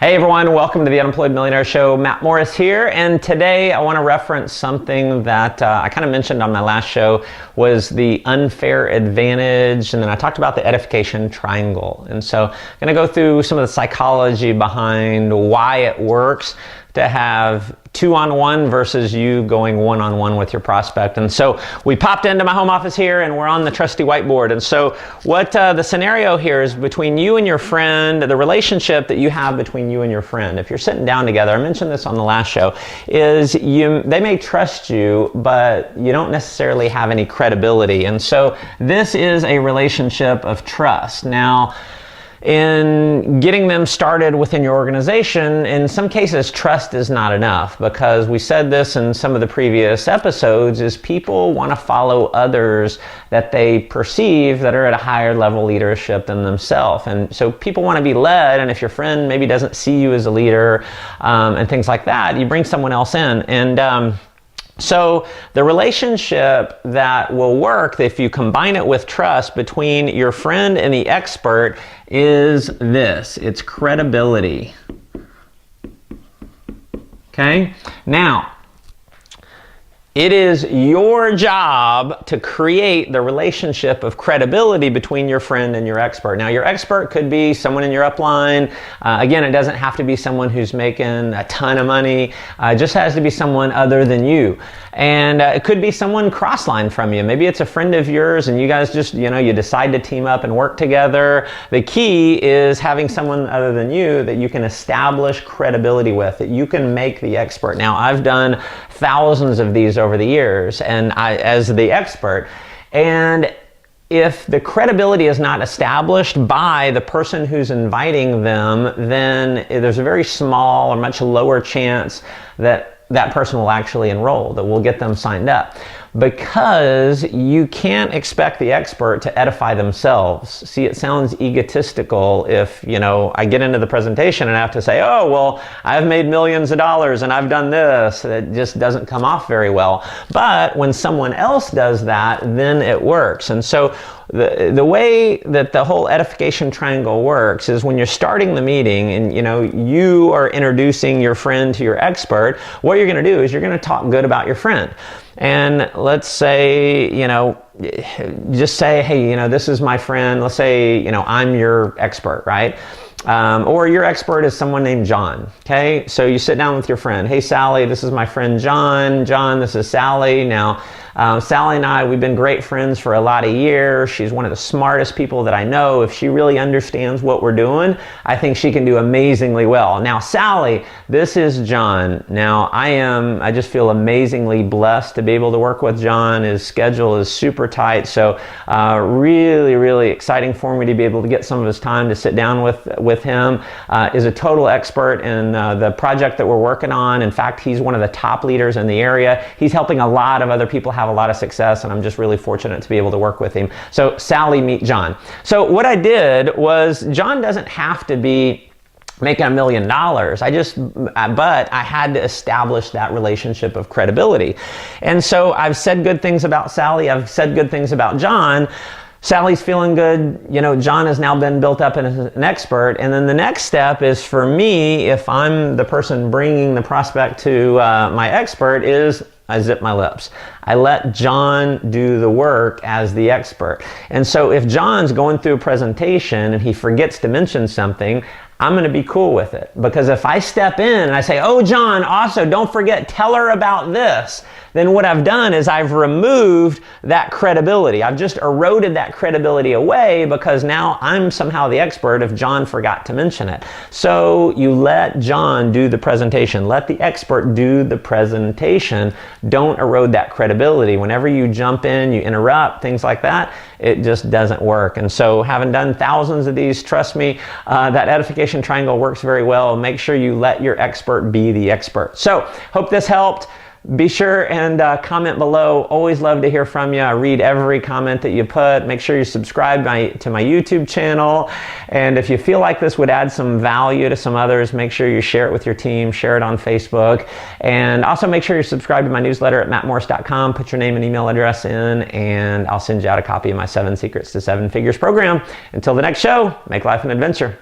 Hey everyone, welcome to the Unemployed Millionaire Show. Matt Morris here, and today I want to reference something that I kind of mentioned on my last show, was the unfair advantage, and then I talked about the edification triangle. And so I'm going to go through some of the psychology behind why it works to have two-on-one versus you going one-on-one with your prospect. And so we popped into my home office here and we're on the trusty whiteboard. And so what the scenario here is between you and your friend, the relationship that you have between you and your friend. If you're sitting down together, I mentioned this on the last show, is they may trust you, but you don't necessarily have any credibility. And so this is a relationship of trust. Now, in getting them started within your organization, in some cases, trust is not enough, because we said this in some of the previous episodes, is people want to follow others that they perceive that are at a higher level leadership than themselves. And so people want to be led, and if your friend maybe doesn't see you as a leader and things like that, you bring someone else in. And so the relationship that will work if you combine it with trust between your friend and the expert is this. It's credibility. Okay? Now, it is your job to create the relationship of credibility between your friend and your expert. Now, your expert could be someone in your upline. Again, it doesn't have to be someone who's making a ton of money. It just has to be someone other than you. And it could be someone cross-line from you. Maybe it's a friend of yours and you guys just, you decide to team up and work together. The key is having someone other than you that you can establish credibility with, that you can make the expert. Now, I've done thousands of these over the years, and as the expert, and if the credibility is not established by the person who's inviting them, then there's a very small or much lower chance that that person will actually enroll, that will get them signed up. Because you can't expect the expert to edify themselves. See, it sounds egotistical if, I get into the presentation and I have to say, oh, well, I've made millions of dollars and I've done this. It just doesn't come off very well. But when someone else does that, then it works. And so the way that the whole edification triangle works is when you're starting the meeting and you are introducing your friend to your expert, what you're going to do is you're going to talk good about your friend. And let's say, just say, hey, this is my friend. Let's say, I'm your expert, right? Or your expert is someone named John, okay? So you sit down with your friend. Hey, Sally, this is my friend John. John, this is Sally. Now, Sally and I, we've been great friends for a lot of years. She's one of the smartest people that I know. If she really understands what we're doing, I think she can do amazingly well. Now, Sally, this is John. Now, I just feel amazingly blessed to be able to work with John. His schedule is super tight, so really, really exciting for me to be able to get some of his time to sit down with him. Is a total expert in the project that we're working on. In fact, he's one of the top leaders in the area. He's helping a lot of other people have a lot of success, and I'm just really fortunate to be able to work with him. So Sally, meet John. So what I did was, John doesn't have to be making $1 million. But I had to establish that relationship of credibility. And so I've said good things about Sally. I've said good things about John. Sally's feeling good. John has now been built up as an expert. And then the next step is for me, if I'm the person bringing the prospect to my expert, is I zip my lips. I let John do the work as the expert. And so if John's going through a presentation and he forgets to mention something, I'm going to be cool with it. Because if I step in and I say, oh, John, also don't forget, tell her about this, then what I've done is I've removed that credibility. I've just eroded that credibility away, because now I'm somehow the expert if John forgot to mention it. So you let John do the presentation. Let the expert do the presentation. Don't erode that credibility. Whenever you jump in, you interrupt, things like that, it just doesn't work. And so having done thousands of these, trust me, that edification triangle works very well. Make sure you let your expert be the expert. So hope this helped. Be sure and comment below. Always love to hear from you. I read every comment that you put. Make sure you subscribe to my YouTube channel. And if you feel like this would add some value to some others, make sure you share it with your team, share it on Facebook. And also make sure you subscribe to my newsletter at mattmorris.com. Put your name and email address in, and I'll send you out a copy of my 7 Secrets to 7 Figures program. Until the next show, make life an adventure.